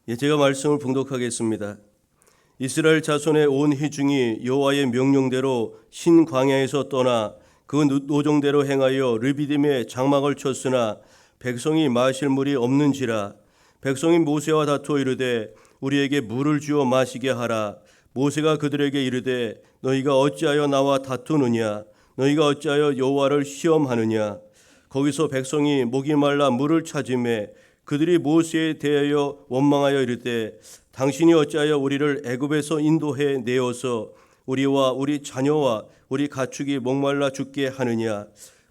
제가 말씀을 봉독하겠습니다. 이스라엘 자손의 온 회중이 여호와의 명령대로 신 광야에서 떠나 그 노정대로 행하여 르비딤에 장막을 쳤으나 백성이 마실 물이 없는지라. 백성이 모세와 다투어 이르되 우리에게 물을 주어 마시게 하라. 모세가 그들에게 이르되 너희가 어찌하여 나와 다투느냐? 너희가 어찌하여 여호와를 시험하느냐? 거기서 백성이 목이 말라 물을 찾으매 그들이 모세에 대하여 원망하여 이르되 당신이 어찌하여 우리를 애굽에서 인도해 내어서 우리와 우리 자녀와 우리 가축이 목말라 죽게 하느냐?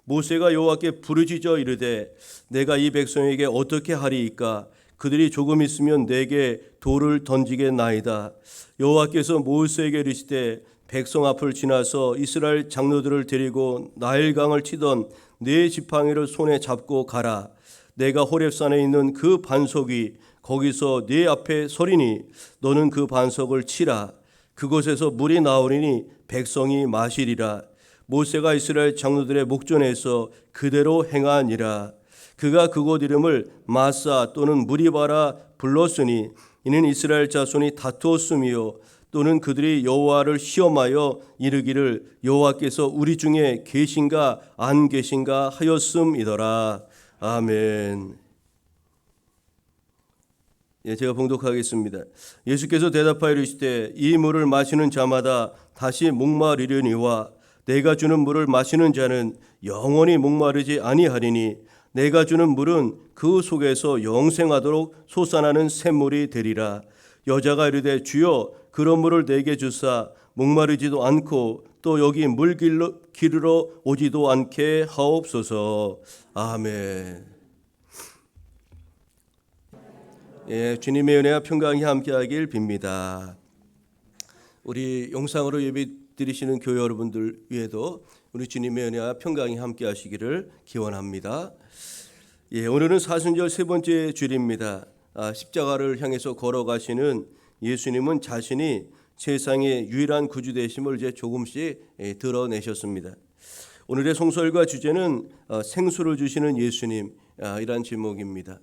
모세가 여호와께 부르짖어 이르되 내가 이 백성에게 어떻게 하리이까? 그들이 조금 있으면 내게 돌을 던지겠나이다. 여호와께서 모세에게 이르시되 백성 앞을 지나서 이스라엘 장로들을 데리고 나일강을 치던 네 지팡이를 손에 잡고 가라. 내가 호렙산에 있는 그 반석이 거기서 네 앞에 서리니 너는 그 반석을 치라. 그곳에서 물이 나오리니 백성이 마시리라. 모세가 이스라엘 장로들의 목전에서 그대로 행하니라. 그가 그곳 이름을 마사 또는 무리바라 불렀으니 이는 이스라엘 자손이 다투었음이요 또는 그들이 여호와를 시험하여 이르기를 여호와께서 우리 중에 계신가 안 계신가 하였음이더라. 아멘. 제가 봉독하겠습니다. 예수께서 대답하여 이르시되 이 물을 마시는 자마다 다시 목마르려니와 내가 주는 물을 마시는 자는 영원히 목마르지 아니하리니 내가 주는 물은 그 속에서 영생하도록 솟아나는 샘물이 되리라. 여자가 이르되 주여 그런 물을 내게 주사 목마르지도 않고 또 여기 물 기르러 오지도 않게 하옵소서. 아멘. 주님의 은혜와 평강이 함께하길 빕니다. 우리 영상으로 예배드리시는 교회 여러분들 위에도 우리 주님의 은혜와 평강이 함께하시기를 기원합니다. 오늘은 사순절 세 번째 주일입니다. 십자가를 향해서 걸어가시는 예수님은 자신이 세상의 유일한 구주 되심을 이제 조금씩 드러내셨습니다. 오늘의 송설과 주제는 생수를 주시는 예수님 이란 제목입니다.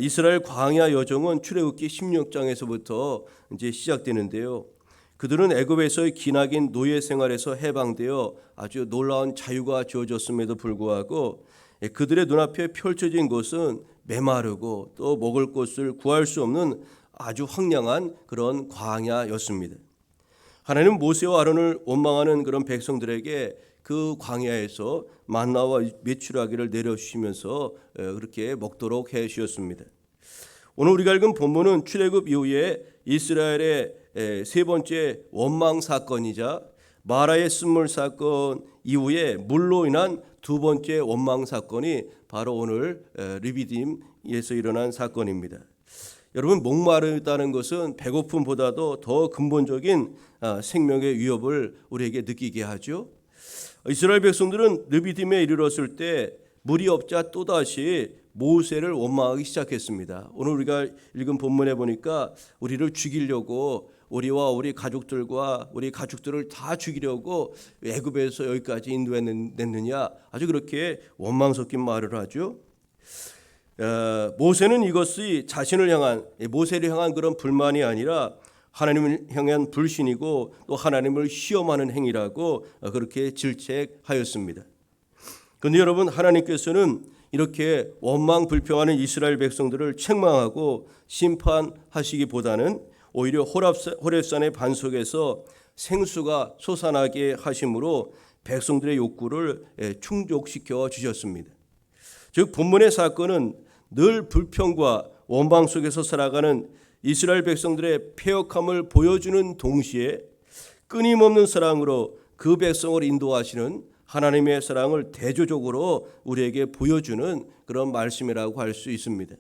이스라엘 광야 여정은 출애굽기 16장에서부터 이제 시작되는데요. 그들은 애굽에서의 기나긴 노예 생활에서 해방되어 아주 놀라운 자유가 주어졌음에도 불구하고 그들의 눈앞에 펼쳐진 것은 메마르고 또 먹을 것을 구할 수 없는 아주 황량한 그런 광야였습니다. 하나님은 모세와 아론을 원망하는 그런 백성들에게 그 광야에서 만나와 메추라기를 내려주시면서 그렇게 먹도록 해 주셨습니다. 오늘 우리가 읽은 본문은 출애굽 이후에 이스라엘의 세 번째 원망 사건이자 마라의 쓴물 사건 이후에 물로 인한 두 번째 원망 사건이 바로 오늘 르비딤에서 일어난 사건입니다. 여러분, 목마르다는 것은 배고픔보다도 더 근본적인 생명의 위협을 우리에게 느끼게 하죠. 이스라엘 백성들은 르비딤에 이르렀을 때 물이 없자 또다시 모세를 원망하기 시작했습니다. 오늘 우리가 읽은 본문에 보니까 우리를 죽이려고 우리와 우리 가족들과 우리 가축들을 다 죽이려고 애굽에서 여기까지 인도해냈느냐, 아주 그렇게 원망 섞인 말을 하죠. 모세는 이것이 자신을 향한, 모세를 향한 그런 불만이 아니라 하나님을 향한 불신이고 또 하나님을 시험하는 행위라고 그렇게 질책하였습니다. 그런데 여러분, 하나님께서는 이렇게 원망 불평하는 이스라엘 백성들을 책망하고 심판하시기보다는 오히려 호렙산의 반석에서 생수가 솟아나게 하심으로 백성들의 욕구를 충족시켜 주셨습니다. 즉 본문의 사건은 늘 불평과 원망 속에서 살아가는 이스라엘 백성들의 패역함을 보여주는 동시에 끊임없는 사랑으로 그 백성을 인도하시는 하나님의 사랑을 대조적으로 우리에게 보여주는 그런 말씀이라고 할 수 있습니다.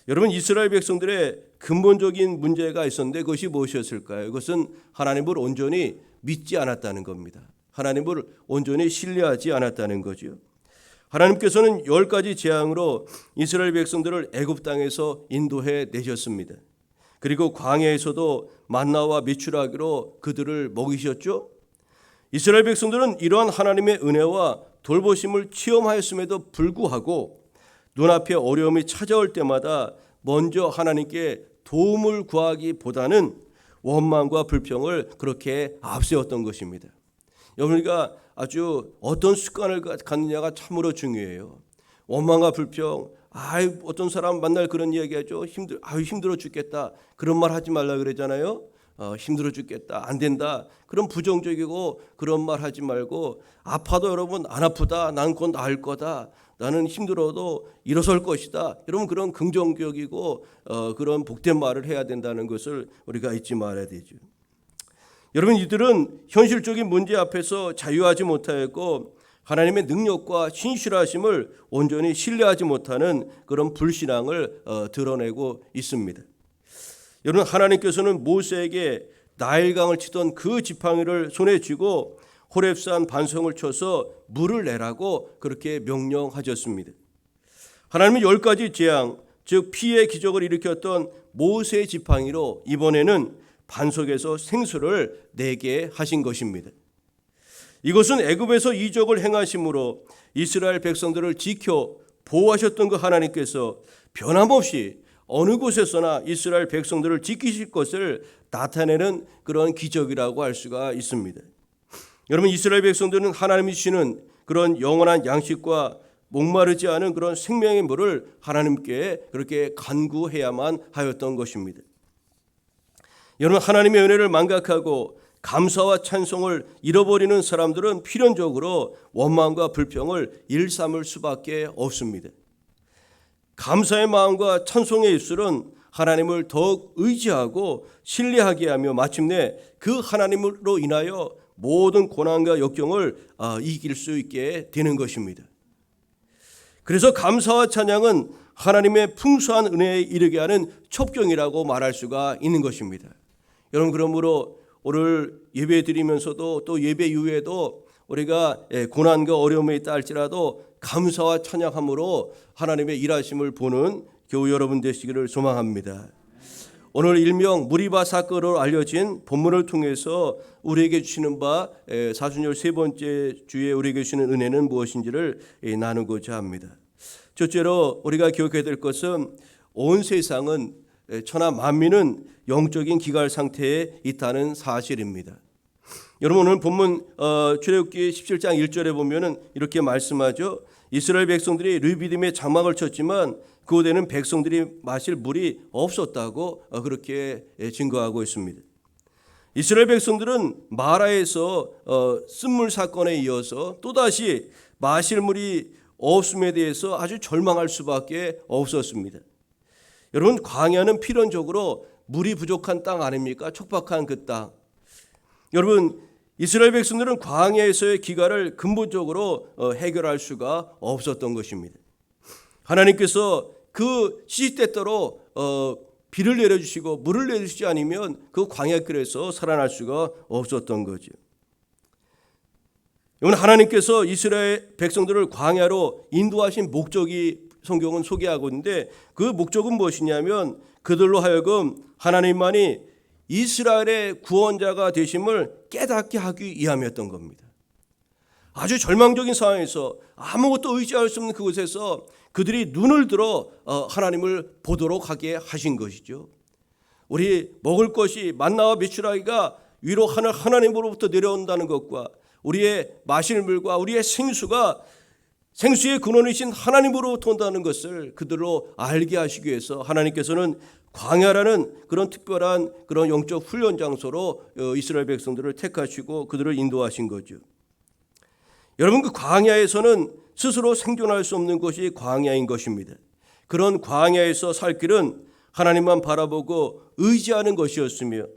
여러분, 이스라엘 백성들의 근본적인 문제가 있었는데 그것이 무엇이었을까요? 그것은 하나님을 온전히 믿지 않았다는 겁니다. 하나님을 온전히 신뢰하지 않았다는 거죠. 하나님께서는 10가지 재앙으로 이스라엘 백성들을 애굽 땅에서 인도해 내셨습니다. 그리고 광야에서도 만나와 메추라기로 그들을 먹이셨죠. 이스라엘 백성들은 이러한 하나님의 은혜와 돌보심을 체험하였음에도 불구하고 눈앞에 어려움이 찾아올 때마다 먼저 하나님께 도움을 구하기보다는 원망과 불평을 그렇게 앞세웠던 것입니다. 우리가 아주 어떤 습관을 갖느냐가 참으로 중요해요. 원망과 불평, 어떤 사람 만날 그런 이야기하죠. 힘들어 죽겠다. 그런 말 하지 말라 그러잖아요. 힘들어 죽겠다. 안 된다. 그런 부정적이고 그런 말 하지 말고, 아파도 여러분 안 아프다. 난 곧 나을 거다. 나는 힘들어도 일어설 것이다. 여러분 그런 긍정적이고 그런 복된 말을 해야 된다는 것을 우리가 잊지 말아야 되죠. 여러분, 이들은 현실적인 문제 앞에서 자유하지 못하였고 하나님의 능력과 신실하심을 온전히 신뢰하지 못하는 그런 불신앙을 드러내고 있습니다. 여러분, 하나님께서는 모세에게 나일강을 치던 그 지팡이를 손에 쥐고 호렙산 반성을 쳐서 물을 내라고 그렇게 명령하셨습니다. 하나님은 10가지 재앙, 즉 피의 기적을 일으켰던 모세의 지팡이로 이번에는 반석에서 생수를 내게 하신 것입니다. 이것은 애굽에서 이적을 행하심으로 이스라엘 백성들을 지켜 보호하셨던 그 하나님께서 변함없이 어느 곳에서나 이스라엘 백성들을 지키실 것을 나타내는 그런 기적이라고 할 수가 있습니다. 여러분, 이스라엘 백성들은 하나님이 주시는 그런 영원한 양식과 목마르지 않은 그런 생명의 물을 하나님께 그렇게 간구해야만 하였던 것입니다. 여러분, 하나님의 은혜를 망각하고 감사와 찬송을 잃어버리는 사람들은 필연적으로 원망과 불평을 일삼을 수밖에 없습니다. 감사의 마음과 찬송의 입술은 하나님을 더욱 의지하고 신뢰하게 하며 마침내 그 하나님으로 인하여 모든 고난과 역경을 이길 수 있게 되는 것입니다. 그래서 감사와 찬양은 하나님의 풍성한 은혜에 이르게 하는 첩경이라고 말할 수가 있는 것입니다. 여러분, 그러므로 오늘 예배 드리면서도 또 예배 이후에도 우리가 고난과 어려움에 있다 할지라도 감사와 찬양함으로 하나님의 일하심을 보는 교우 여러분 되시기를 소망합니다. 오늘 일명 무리바 사건으로 알려진 본문을 통해서 우리에게 주시는 바 사순절 세 번째 주에 우리에게 주시는 은혜는 무엇인지를 나누고자 합니다. 첫째로 우리가 기억해야 될 것은 온 세상은 천하 만민은 영적인 기갈 상태에 있다는 사실입니다. 여러분, 오늘 본문 출애굽기 17장 1절에 보면은 이렇게 말씀하죠. 이스라엘 백성들이 르비딤에 장막을 쳤지만 그곳에는 백성들이 마실 물이 없었다고 그렇게 증거하고 있습니다. 이스라엘 백성들은 마라에서 쓴물 사건에 이어서 또다시 마실 물이 없음에 대해서 아주 절망할 수밖에 없었습니다. 여러분, 광야는 필연적으로 물이 부족한 땅 아닙니까? 촉박한 그 땅. 여러분, 이스라엘 백성들은 광야에서의 기갈을 근본적으로 해결할 수가 없었던 것입니다. 하나님께서 그 시시때때로 비를 내려주시고 물을 내주시지 않으면 그 광야길에서 살아날 수가 없었던 거죠. 여러분, 하나님께서 이스라엘 백성들을 광야로 인도하신 목적이 성경은 소개하고 있는데 그 목적은 무엇이냐면 그들로 하여금 하나님만이 이스라엘의 구원자가 되심을 깨닫게 하기 위함이었던 겁니다. 아주 절망적인 상황에서 아무것도 의지할 수 없는 그곳에서 그들이 눈을 들어 하나님을 보도록 하게 하신 것이죠. 우리 먹을 것이 만나와 메추라기가 위로 하늘 하나님으로부터 내려온다는 것과 우리의 마실 물과 우리의 생수의 근원이신 하나님으로부터 온다는 것을 그들로 알게 하시기 위해서 하나님께서는 광야라는 그런 특별한 그런 영적 훈련 장소로 이스라엘 백성들을 택하시고 그들을 인도하신 거죠. 여러분, 그 광야에서는 스스로 생존할 수 없는 것이 광야인 것입니다. 그런 광야에서 살 길은 하나님만 바라보고 의지하는 것이었으며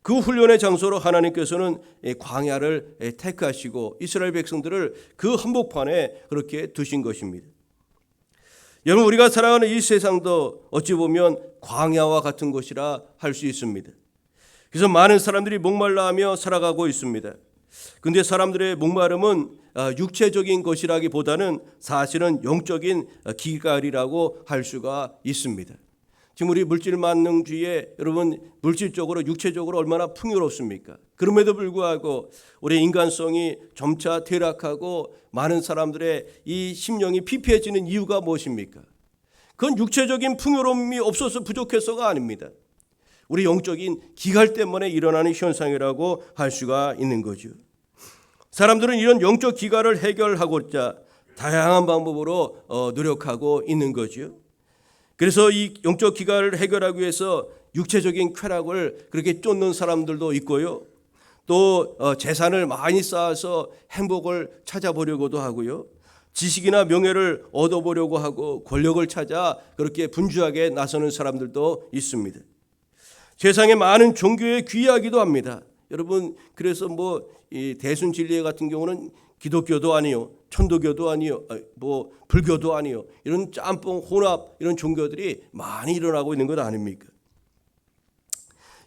그 훈련의 장소로 하나님께서는 광야를 택하시고 이스라엘 백성들을 그 한복판에 그렇게 두신 것입니다. 여러분, 우리가 살아가는 이 세상도 어찌 보면 광야와 같은 것이라 할 수 있습니다. 그래서 많은 사람들이 목말라하며 살아가고 있습니다. 그런데 사람들의 목마름은 육체적인 것이라기보다는 사실은 영적인 기갈이라고 할 수가 있습니다. 지금 우리 물질 만능주의에 여러분 물질적으로 육체적으로 얼마나 풍요롭습니까? 그럼에도 불구하고 우리 인간성이 점차 퇴락하고 많은 사람들의 이 심령이 피폐해지는 이유가 무엇입니까? 그건 육체적인 풍요로움이 없어서 부족해서가 아닙니다. 우리 영적인 기갈 때문에 일어나는 현상이라고 할 수가 있는 거죠. 사람들은 이런 영적 기갈을 해결하고자 다양한 방법으로 노력하고 있는 거죠. 그래서 이 영적 기갈을 해결하기 위해서 육체적인 쾌락을 그렇게 쫓는 사람들도 있고요. 또 재산을 많이 쌓아서 행복을 찾아보려고도 하고요. 지식이나 명예를 얻어보려고 하고 권력을 찾아 그렇게 분주하게 나서는 사람들도 있습니다. 세상에 많은 종교에 귀하기도 합니다. 여러분, 그래서 이 대순진리회 같은 경우는 기독교도 아니요, 천도교도 아니요, 불교도 아니요, 이런 짬뽕 혼합 이런 종교들이 많이 일어나고 있는 것 아닙니까?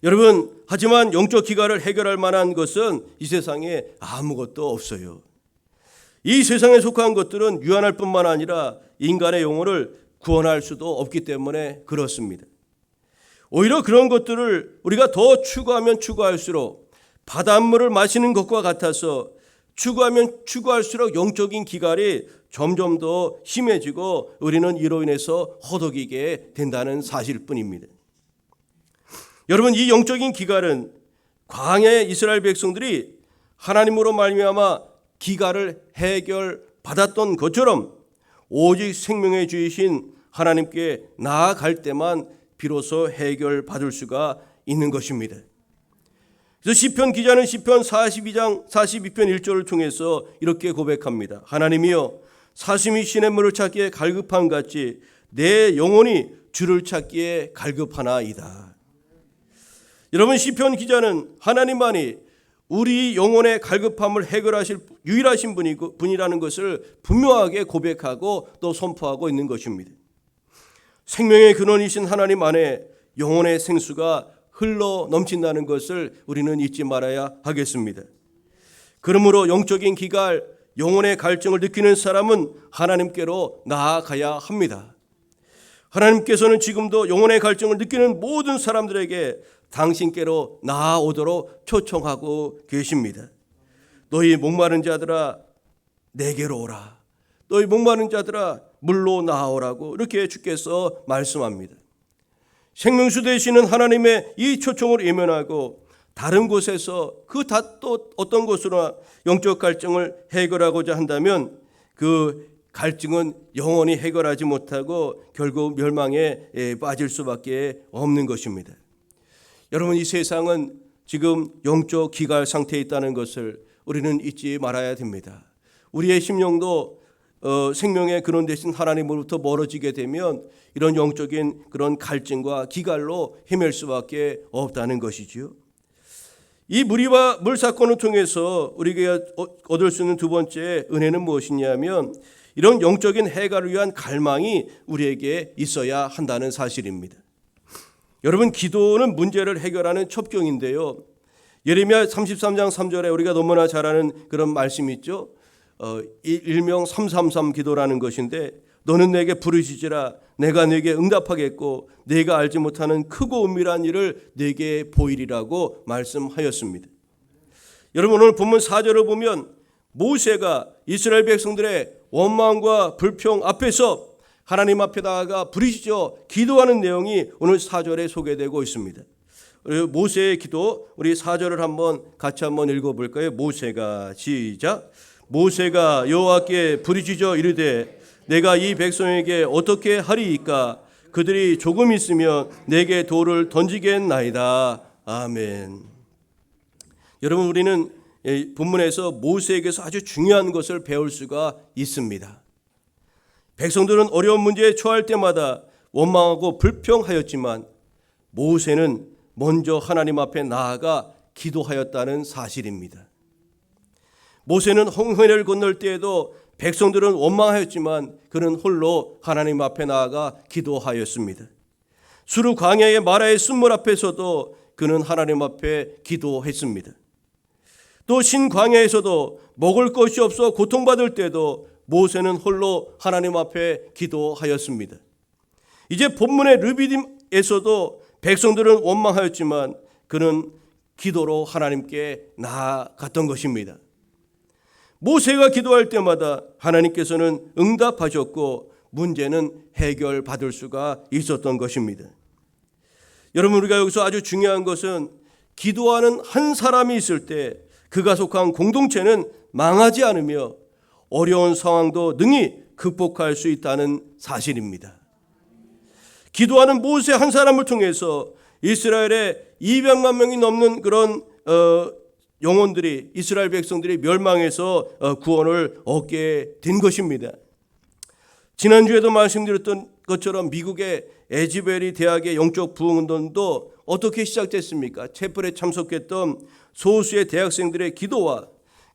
여러분, 하지만 영적 기갈을 해결할 만한 것은 이 세상에 아무것도 없어요. 이 세상에 속한 것들은 유한할 뿐만 아니라 인간의 영혼을 구원할 수도 없기 때문에 그렇습니다. 오히려 그런 것들을 우리가 더 추구하면 추구할수록 바닷물을 마시는 것과 같아서 추구하면 추구할수록 영적인 기갈이 점점 더 심해지고 우리는 이로 인해서 허덕이게 된다는 사실뿐입니다. 여러분, 이 영적인 기갈은 광야의 이스라엘 백성들이 하나님으로 말미암아 기갈을 해결받았던 것처럼 오직 생명의 주이신 하나님께 나아갈 때만 비로소 해결받을 수가 있는 것입니다. 그래서 시편 기자는 시편 42장 42편 1절을 통해서 이렇게 고백합니다. 하나님이여, 사슴이 시냇물을 찾기에 갈급함 같이 내 영혼이 주를 찾기에 갈급하나이다. 여러분, 시편 기자는 하나님만이 우리 영혼의 갈급함을 해결하실 유일하신 분이라는 것을 분명하게 고백하고 또 선포하고 있는 것입니다. 생명의 근원이신 하나님 안에 영혼의 생수가 흘러 넘친다는 것을 우리는 잊지 말아야 하겠습니다. 그러므로 영적인 기갈, 영혼의 갈증을 느끼는 사람은 하나님께로 나아가야 합니다. 하나님께서는 지금도 영혼의 갈증을 느끼는 모든 사람들에게 당신께로 나아오도록 초청하고 계십니다. 너희 목마른 자들아 내게로 오라. 너희 목마른 자들아 물로 나아오라고 이렇게 주께서 말씀합니다. 생명수 되시는 하나님의 이 초청을 외면하고 다른 곳에서 또 어떤 곳으로 영적 갈증을 해결하고자 한다면 그 갈증은 영원히 해결하지 못하고 결국 멸망에 빠질 수밖에 없는 것입니다. 여러분, 이 세상은 지금 영적 기갈 상태에 있다는 것을 우리는 잊지 말아야 됩니다. 우리의 심령도 생명의 근원 되신 하나님으로부터 멀어지게 되면 이런 영적인 그런 갈증과 기갈로 헤맬 수밖에 없다는 것이지요. 이 무리와 물 사건을 통해서 우리가 얻을 수 있는 두 번째 은혜는 무엇이냐면 이런 영적인 해결을 위한 갈망이 우리에게 있어야 한다는 사실입니다. 여러분, 기도는 문제를 해결하는 첩경인데요. 예레미야 33장 3절에 우리가 너무나 잘 아는 그런 말씀이 있죠. 일명 333 기도라는 것인데 너는 내게 부르짖으라 내가 내게 응답하겠고 내가 알지 못하는 크고 은밀한 일을 내게 보이리라고 말씀하였습니다. 여러분, 오늘 본문 4절을 보면 모세가 이스라엘 백성들의 원망과 불평 앞에서 하나님 앞에 나아가 부르짖어 기도하는 내용이 오늘 4절에 소개되고 있습니다. 모세의 기도, 우리 4절을 같이 한번 읽어볼까요? 모세가 시작. 모세가 여호와께 부르짖어 이르되 내가 이 백성에게 어떻게 하리이까? 그들이 조금 있으면 내게 돌을 던지겠나이다. 아멘. 여러분, 우리는 본문에서 모세에게서 아주 중요한 것을 배울 수가 있습니다. 백성들은 어려운 문제에 처할 때마다 원망하고 불평하였지만 모세는 먼저 하나님 앞에 나아가 기도하였다는 사실입니다. 모세는 홍해를 건널 때에도 백성들은 원망하였지만 그는 홀로 하나님 앞에 나아가 기도하였습니다. 수르 광야의 마라의 쓴물 앞에서도 그는 하나님 앞에 기도했습니다. 또 신광야에서도 먹을 것이 없어 고통받을 때도 모세는 홀로 하나님 앞에 기도하였습니다. 이제 본문의 르비딤에서도 백성들은 원망하였지만 그는 기도로 하나님께 나아갔던 것입니다. 모세가 기도할 때마다 하나님께서는 응답하셨고 문제는 해결받을 수가 있었던 것입니다. 여러분, 우리가 여기서 아주 중요한 것은 기도하는 한 사람이 있을 때 그가 속한 공동체는 망하지 않으며 어려운 상황도 능히 극복할 수 있다는 사실입니다. 기도하는 모세 한 사람을 통해서 이스라엘의 200만 명이 넘는 그런 영혼들이, 이스라엘 백성들이 멸망해서 구원을 얻게 된 것입니다. 지난주에도 말씀드렸던 것처럼 미국의 에즈베리 대학의 영적 부흥운동도 어떻게 시작됐습니까? 채플에 참석했던 소수의 대학생들의 기도와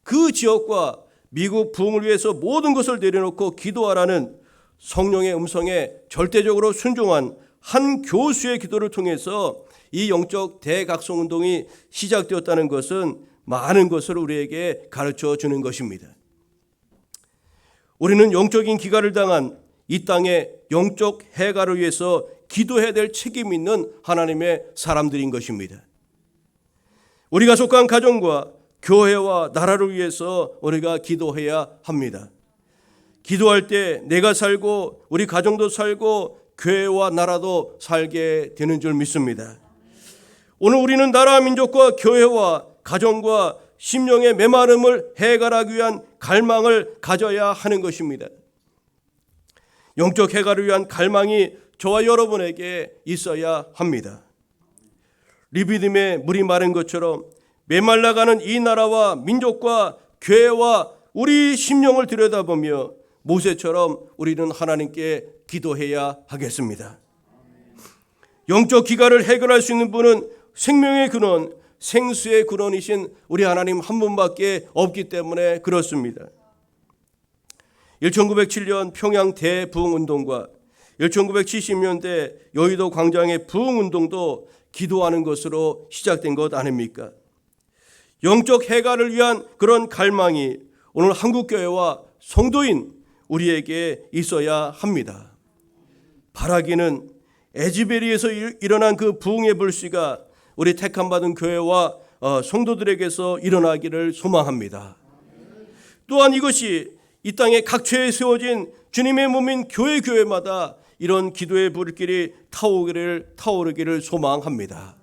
그 지역과 미국 부흥을 위해서 모든 것을 내려놓고 기도하라는 성령의 음성에 절대적으로 순종한 한 교수의 기도를 통해서 이 영적 대각성운동이 시작되었다는 것은 많은 것을 우리에게 가르쳐 주는 것입니다. 우리는 영적인 기갈을 당한 이 땅의 영적 해갈을 위해서 기도해야 될 책임이 있는 하나님의 사람들인 것입니다. 우리가 속한 가정과 교회와 나라를 위해서 우리가 기도해야 합니다. 기도할 때 내가 살고 우리 가정도 살고 교회와 나라도 살게 되는 줄 믿습니다. 오늘 우리는 나라 민족과 교회와 가정과 심령의 메마름을 해결하기 위한 갈망을 가져야 하는 것입니다. 영적 해결을 위한 갈망이 저와 여러분에게 있어야 합니다. 리비딤에 물이 마른 것처럼 메말라가는 이 나라와 민족과 교회와 우리 심령을 들여다보며 모세처럼 우리는 하나님께 기도해야 하겠습니다. 영적 기갈을 해결할 수 있는 분은 생명의 근원, 생수의 근원이신 우리 하나님 한 분밖에 없기 때문에 그렇습니다. 1907년 평양 대부흥운동과 1970년대 여의도 광장의 부흥운동도 기도하는 것으로 시작된 것 아닙니까? 영적 해결을 위한 그런 갈망이 오늘 한국교회와 성도인 우리에게 있어야 합니다. 바라기는 에즈베리에서 일어난 그 부흥의 불씨가 우리 택함받은 교회와 성도들에게서 일어나기를 소망합니다. 또한 이것이 이 땅의 각처에 세워진 주님의 몸인 교회마다 이런 기도의 불길이 타오르기를 소망합니다.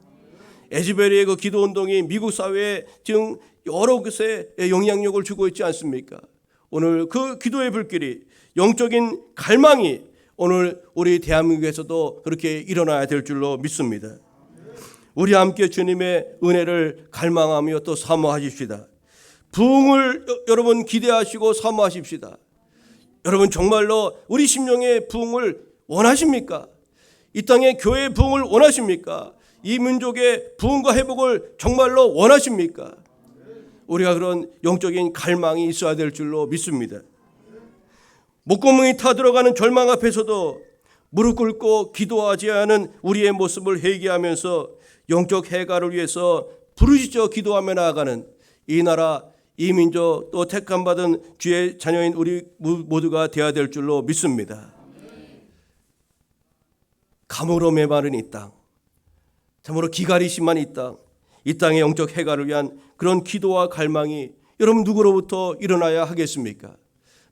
에즈베리의 그 기도운동이 미국 사회에 지금 여러 곳에 영향력을 주고 있지 않습니까? 오늘 그 기도의 불길이, 영적인 갈망이 오늘 우리 대한민국에서도 그렇게 일어나야 될 줄로 믿습니다. 우리 함께 주님의 은혜를 갈망하며 또 사모하십시다. 부흥을 여러분 기대하시고 사모하십시다. 여러분 정말로 우리 심령의 부흥을 원하십니까? 이 땅의 교회의 부흥을 원하십니까? 이 민족의 부흥과 회복을 정말로 원하십니까? 우리가 그런 영적인 갈망이 있어야 될 줄로 믿습니다. 목구멍이 타들어가는 절망 앞에서도 무릎 꿇고 기도하지 않은 우리의 모습을 회개하면서 영적 해결을 위해서 부르짖어 기도하며 나아가는 이 나라, 이 민족, 또 택함받은 주의 자녀인 우리 모두가 되어야 될 줄로 믿습니다. 감으로 메마른 이 땅, 참으로 기갈이 심한 이 땅, 이 땅의 영적 해결을 위한 그런 기도와 갈망이 여러분 누구로부터 일어나야 하겠습니까?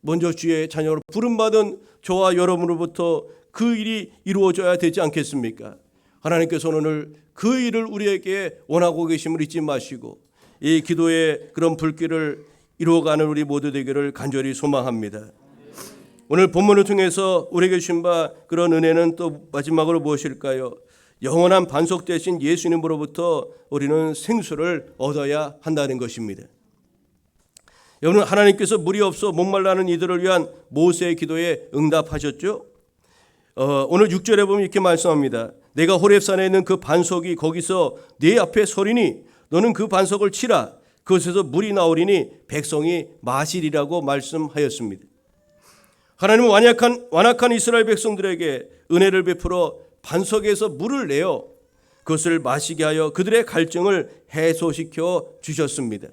먼저 주의 자녀로 부름받은 저와 여러분으로부터 그 일이 이루어져야 되지 않겠습니까? 하나님께서 오늘 그 일을 우리에게 원하고 계심을 잊지 마시고 이 기도의 그런 불길을 이루어가는 우리 모두 되기를 간절히 소망합니다. 오늘 본문을 통해서 우리에게 주신 바 그런 은혜는 또 마지막으로 무엇일까요? 영원한 반석 되신 예수님으로부터 우리는 생수를 얻어야 한다는 것입니다. 여러분, 하나님께서 물이 없어 목말라는 이들을 위한 모세의 기도에 응답하셨죠? 오늘 6절에 보면 이렇게 말씀합니다. 내가 호렙산에 있는 그 반석이 거기서 네 앞에 서리니 너는 그 반석을 치라. 그것에서 물이 나오리니 백성이 마시리라고 말씀하였습니다. 하나님은 완악한 이스라엘 백성들에게 은혜를 베풀어 반석에서 물을 내어 그것을 마시게 하여 그들의 갈증을 해소시켜 주셨습니다.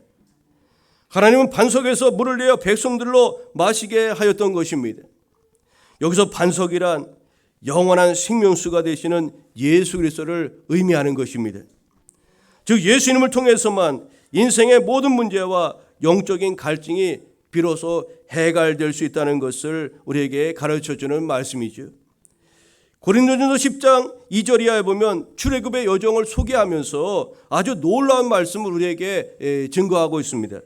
하나님은 반석에서 물을 내어 백성들로 마시게 하였던 것입니다. 여기서 반석이란 영원한 생명수가 되시는 예수 그리스도를 의미하는 것입니다. 즉 예수님을 통해서만 인생의 모든 문제와 영적인 갈증이 비로소 해갈될 수 있다는 것을 우리에게 가르쳐주는 말씀이죠. 고린도전서 10장 2절 이하에 보면 출애굽의 여정을 소개하면서 아주 놀라운 말씀을 우리에게 증거하고 있습니다.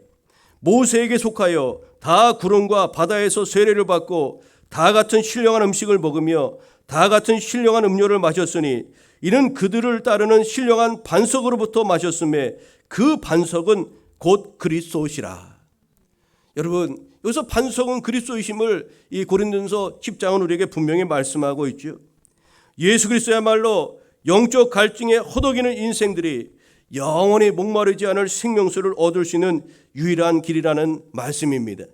모세에게 속하여 다 구름과 바다에서 세례를 받고 다 같은 신령한 음식을 먹으며 다 같은 신령한 음료를 마셨으니 이는 그들을 따르는 신령한 반석으로부터 마셨음에 그 반석은 곧 그리스도시라. 여러분, 여기서 반석은 그리스도이심을 이 고린도전서 10장은 우리에게 분명히 말씀하고 있죠. 예수 그리스도야말로 영적 갈증에 허덕이는 인생들이 영원히 목마르지 않을 생명수를 얻을 수 있는 유일한 길이라는 말씀입니다.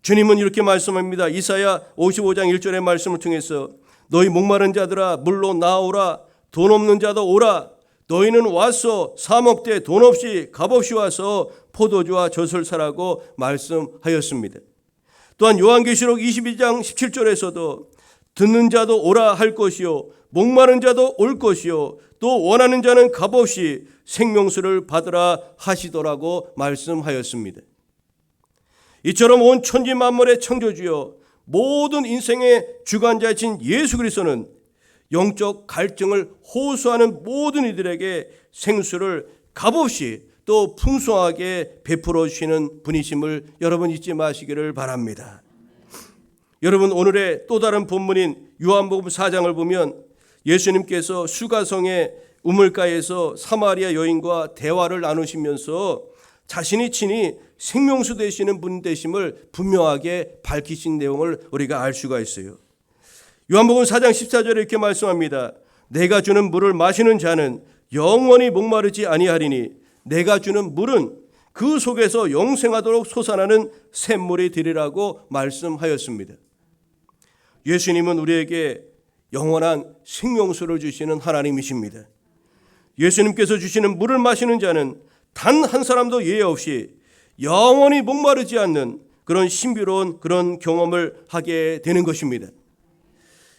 주님은 이렇게 말씀합니다. 이사야 55장 1절의 말씀을 통해서 너희 목마른 자들아 물로 나오라. 돈 없는 자도 오라. 너희는 와서 사 먹되 돈 없이 값없이 와서 포도주와 젖을 사라고 말씀하였습니다. 또한 요한계시록 22장 17절에서도 듣는 자도 오라 할 것이요 목마른 자도 올 것이요 또 원하는 자는 값없이 생명수를 받으라 하시더라고 말씀하였습니다. 이처럼 온 천지 만물의 창조주여 모든 인생의 주관자이신 예수 그리스도는 영적 갈증을 호소하는 모든 이들에게 생수를 값없이 또 풍성하게 베풀어 주시는 분이심을 여러분 잊지 마시기를 바랍니다. 여러분, 오늘의 또 다른 본문인 요한복음 4장을 보면 예수님께서 수가성의 우물가에서 사마리아 여인과 대화를 나누시면서 자신이 친히 생명수 되시는 분 되심을 분명하게 밝히신 내용을 우리가 알 수가 있어요. 요한복음 4장 14절에 이렇게 말씀합니다. 내가 주는 물을 마시는 자는 영원히 목마르지 아니하리니 내가 주는 물은 그 속에서 영생하도록 솟아나는 샘물이 되리라고 말씀하였습니다. 예수님은 우리에게 영원한 생명수를 주시는 하나님이십니다. 예수님께서 주시는 물을 마시는 자는 단 한 사람도 예외 없이 영원히 목마르지 않는 그런 신비로운 그런 경험을 하게 되는 것입니다.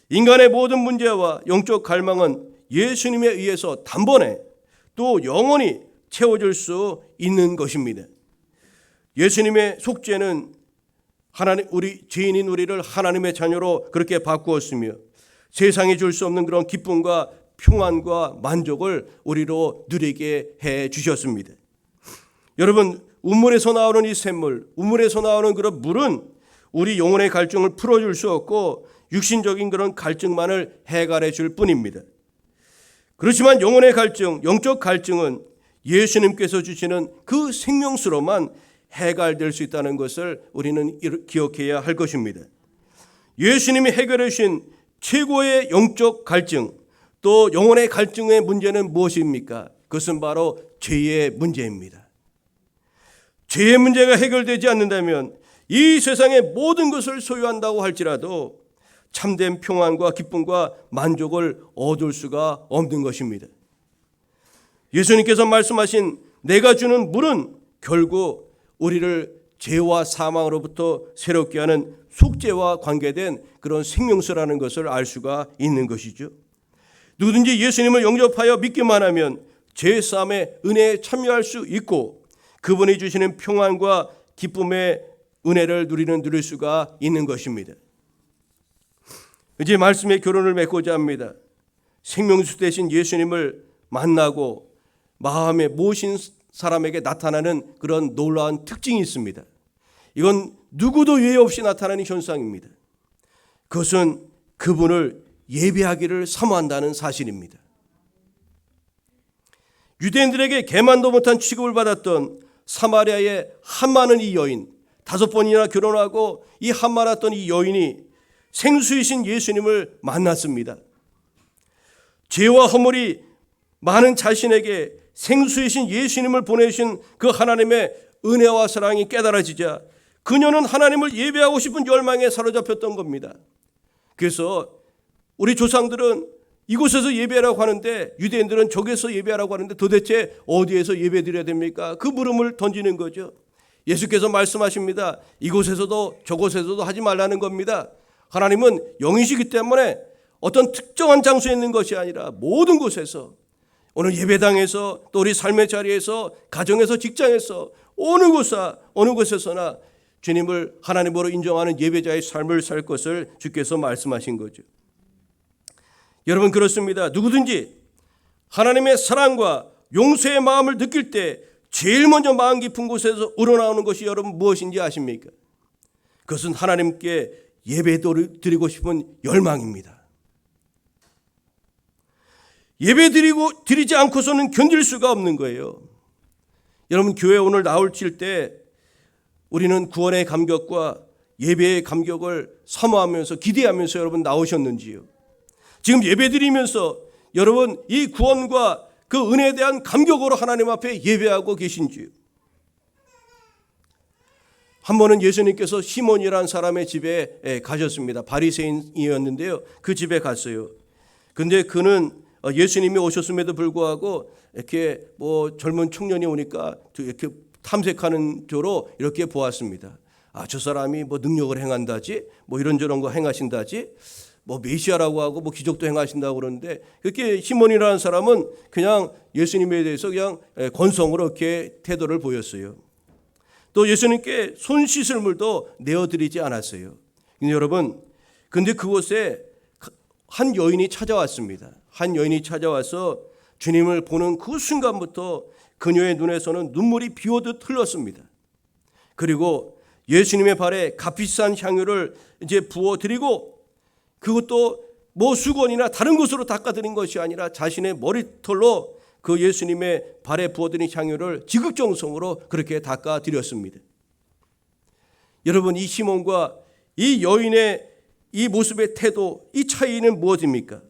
인간의 모든 문제와 영적 갈망은 예수님에 의해서 단번에 또 영원히 채워질 수 있는 것입니다. 예수님의 속죄는 하나님, 우리 죄인인 우리를 하나님의 자녀로 그렇게 바꾸었으며 세상에 줄 수 없는 그런 기쁨과 평안과 만족을 우리로 누리게 해 주셨습니다. 여러분, 우물에서 나오는 이 샘물, 우물에서 나오는 그런 물은 우리 영혼의 갈증을 풀어줄 수 없고 육신적인 그런 갈증만을 해결해 줄 뿐입니다. 그렇지만 영혼의 갈증, 영적 갈증은 예수님께서 주시는 그 생명수로만 해결될 수 있다는 것을 우리는 기억해야 할 것입니다. 예수님이 해결해 주신 최고의 영적 갈증, 또 영혼의 갈증의 문제는 무엇입니까? 그것은 바로 죄의 문제입니다. 죄의 문제가 해결되지 않는다면 이 세상의 모든 것을 소유한다고 할지라도 참된 평안과 기쁨과 만족을 얻을 수가 없는 것입니다. 예수님께서 말씀하신 내가 주는 물은 결국 우리를 죄와 사망으로부터 새롭게 하는 속죄와 관계된 그런 생명수라는 것을 알 수가 있는 것이죠. 누구든지 예수님을 영접하여 믿기만 하면 죄사함의 은혜에 참여할 수 있고 그분이 주시는 평안과 기쁨의 은혜를 누릴 수가 있는 것입니다. 이제 말씀의 결론을 맺고자 합니다. 생명수 되신 예수님을 만나고 마음에 모신 사람에게 나타나는 그런 놀라운 특징이 있습니다. 이건 누구도 예외 없이 나타나는 현상입니다. 그것은 그분을 예배하기를 사모한다는 사실입니다. 유대인들에게 개만도 못한 취급을 받았던 사마리아의 한마는 이 여인, 5번이나 결혼하고 이 한마랐던 이 여인이 생수이신 예수님을 만났습니다. 죄와 허물이 많은 자신에게 생수이신 예수님을 보내신 그 하나님의 은혜와 사랑이 깨달아지자 그녀는 하나님을 예배하고 싶은 열망에 사로잡혔던 겁니다. 그래서 우리 조상들은 이곳에서 예배하라고 하는데 유대인들은 저기서 예배하라고 하는데 도대체 어디에서 예배드려야 됩니까? 그 물음을 던지는 거죠. 예수께서 말씀하십니다. 이곳에서도 저곳에서도 하지 말라는 겁니다. 하나님은 영이시기 때문에 어떤 특정한 장소에 있는 것이 아니라 모든 곳에서 오늘 예배당에서 또 우리 삶의 자리에서 가정에서 직장에서 어느 곳에서나 주님을 하나님으로 인정하는 예배자의 삶을 살 것을 주께서 말씀하신 거죠. 여러분, 그렇습니다. 누구든지 하나님의 사랑과 용서의 마음을 느낄 때 제일 먼저 마음 깊은 곳에서 우러나오는 것이 여러분 무엇인지 아십니까? 그것은 하나님께 예배 드리고 싶은 열망입니다. 예배 드리지 않고서는 견딜 수가 없는 거예요. 여러분, 교회 오늘 나오실 때 우리는 구원의 감격과 예배의 감격을 사모하면서 기대하면서 여러분 나오셨는지요? 지금 예배 드리면서 여러분 이 구원과 그 은혜에 대한 감격으로 하나님 앞에 예배하고 계신지요? 한 번은 예수님께서 시몬이라는 사람의 집에 가셨습니다. 바리새인이었는데요. 그 집에 갔어요. 근데 그는 예수님이 오셨음에도 불구하고 이렇게 젊은 청년이 오니까 이렇게 탐색하는 조로 이렇게 보았습니다. 저 사람이 능력을 행한다지, 이런저런 거 행하신다지, 메시아라고 하고 기적도 행하신다고 그러는데, 그렇게 시몬이라는 사람은 그냥 예수님에 대해서 그냥 건성으로 이렇게 태도를 보였어요. 또 예수님께 손 씻을 물도 내어드리지 않았어요. 여러분, 근데 그곳에 한 여인이 찾아왔습니다. 한 여인이 찾아와서 주님을 보는 그 순간부터 그녀의 눈에서는 눈물이 비오듯 흘렀습니다. 그리고 예수님의 발에 값비싼 향유를 이제 부어드리고, 그것도 수건이나 다른 것으로 닦아드린 것이 아니라 자신의 머리털로 그 예수님의 발에 부어드린 향유를 지극정성으로 그렇게 닦아드렸습니다. 여러분, 이 시몬과 이 여인의 이 모습의 태도, 이 차이는 무엇입니까?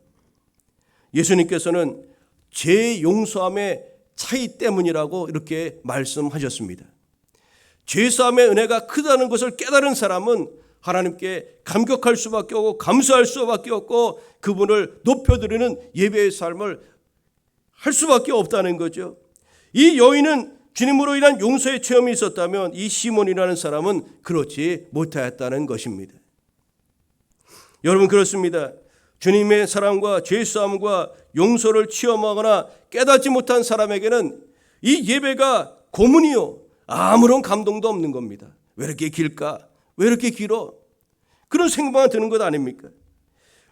예수님께서는 죄 용서함의 차이 때문이라고 이렇게 말씀하셨습니다. 죄사함의 은혜가 크다는 것을 깨달은 사람은 하나님께 감격할 수밖에 없고 감사할 수밖에 없고 그분을 높여드리는 예배의 삶을 할 수밖에 없다는 거죠. 이 여인은 주님으로 인한 용서의 체험이 있었다면 이 시몬이라는 사람은 그렇지 못하였다는 것입니다. 여러분, 그렇습니다. 주님의 사랑과 죄사함과 용서를 체험하거나 깨닫지 못한 사람에게는 이 예배가 고문이요, 아무런 감동도 없는 겁니다. 왜 이렇게 길까? 왜 이렇게 길어? 그런 생각만 드는 것 아닙니까?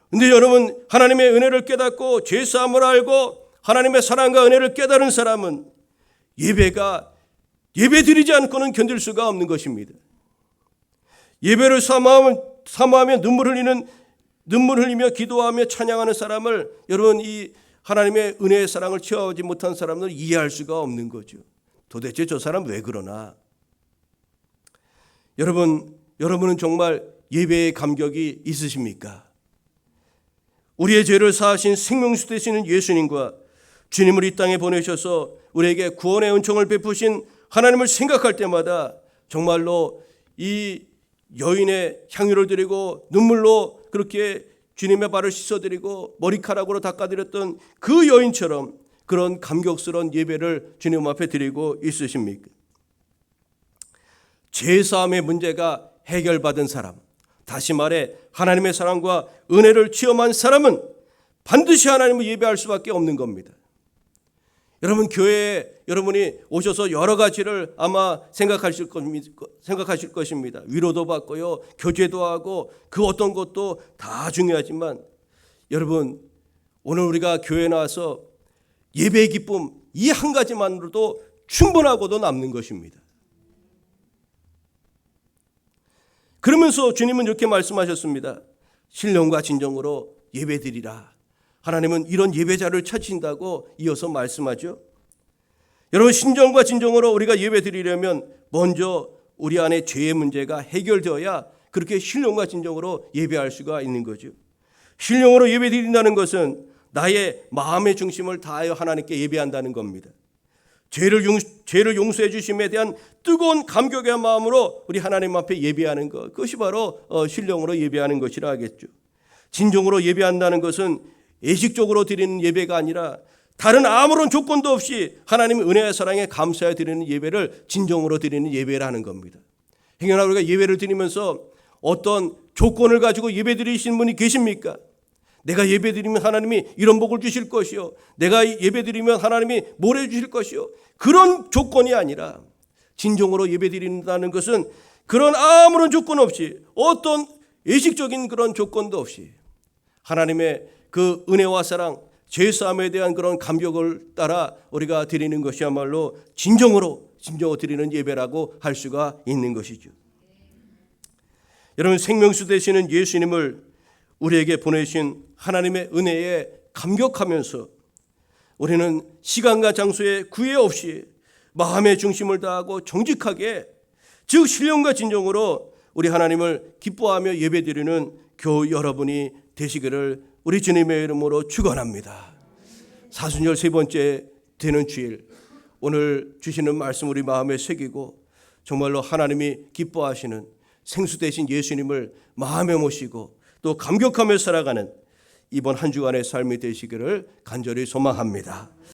근데 여러분, 하나님의 은혜를 깨닫고 죄사함을 알고 하나님의 사랑과 은혜를 깨달은 사람은 예배 드리지 않고는 견딜 수가 없는 것입니다. 예배를 사모하며 눈물 흘리며 기도하며 찬양하는 사람을, 여러분, 이 하나님의 은혜의 사랑을 체험하지 못한 사람은 이해할 수가 없는 거죠. 도대체 저 사람 왜 그러나? 여러분은 정말 예배의 감격이 있으십니까? 우리의 죄를 사하신 생명수 되시는 예수님과 주님을 이 땅에 보내셔서 우리에게 구원의 은총을 베푸신 하나님을 생각할 때마다 정말로 이 여인의 향유를 드리고 눈물로 그렇게 주님의 발을 씻어드리고 머리카락으로 닦아드렸던 그 여인처럼 그런 감격스러운 예배를 주님 앞에 드리고 있으십니까? 죄사함의 문제가 해결받은 사람, 다시 말해 하나님의 사랑과 은혜를 체험한 사람은 반드시 하나님을 예배할 수밖에 없는 겁니다. 여러분, 교회에 여러분이 오셔서 여러 가지를 아마 생각하실 것입니다. 위로도 받고요, 교제도 하고 그 어떤 것도 다 중요하지만 여러분, 오늘 우리가 교회에 나와서 예배의 기쁨 이 한 가지만으로도 충분하고도 남는 것입니다. 그러면서 주님은 이렇게 말씀하셨습니다. 신령과 진정으로 예배드리라. 하나님은 이런 예배자를 찾으신다고 이어서 말씀하죠. 여러분, 신정과 진정으로 우리가 예배드리려면 먼저 우리 안에 죄의 문제가 해결되어야 그렇게 신령과 진정으로 예배할 수가 있는 거죠. 신령으로 예배드린다는 것은 나의 마음의 중심을 다하여 하나님께 예배한다는 겁니다. 죄를 용서해 주심에 대한 뜨거운 감격의 마음으로 우리 하나님 앞에 예배하는 것, 그것이 바로 신령으로 예배하는 것이라 하겠죠. 진정으로 예배한다는 것은 의식적으로 드리는 예배가 아니라 다른 아무런 조건도 없이 하나님의 은혜와 사랑에 감사해 드리는 예배를 진정으로 드리는 예배라는 겁니다. 행여나 우리가 예배를 드리면서 어떤 조건을 가지고 예배 드리시는 분이 계십니까? 내가 예배 드리면 하나님이 이런 복을 주실 것이요, 내가 예배 드리면 하나님이 뭘 해 주실 것이요, 그런 조건이 아니라 진정으로 예배 드린다는 것은 그런 아무런 조건 없이, 어떤 의식적인 그런 조건도 없이 하나님의 그 은혜와 사랑, 죄사함에 대한 그런 감격을 따라 우리가 드리는 것이야말로 진정으로 드리는 예배라고 할 수가 있는 것이죠. 여러분, 생명수 되시는 예수님을 우리에게 보내신 하나님의 은혜에 감격하면서 우리는 시간과 장소에 구애 없이 마음의 중심을 다하고 정직하게, 즉 신령과 진정으로 우리 하나님을 기뻐하며 예배드리는 교우 여러분이 되시기를 우리 주님의 이름으로 축원합니다. 사순절 세 번째 되는 주일, 오늘 주시는 말씀 우리 마음에 새기고 정말로 하나님이 기뻐하시는 생수 되신 예수님을 마음에 모시고 또 감격하며 살아가는 이번 한 주간의 삶이 되시기를 간절히 소망합니다.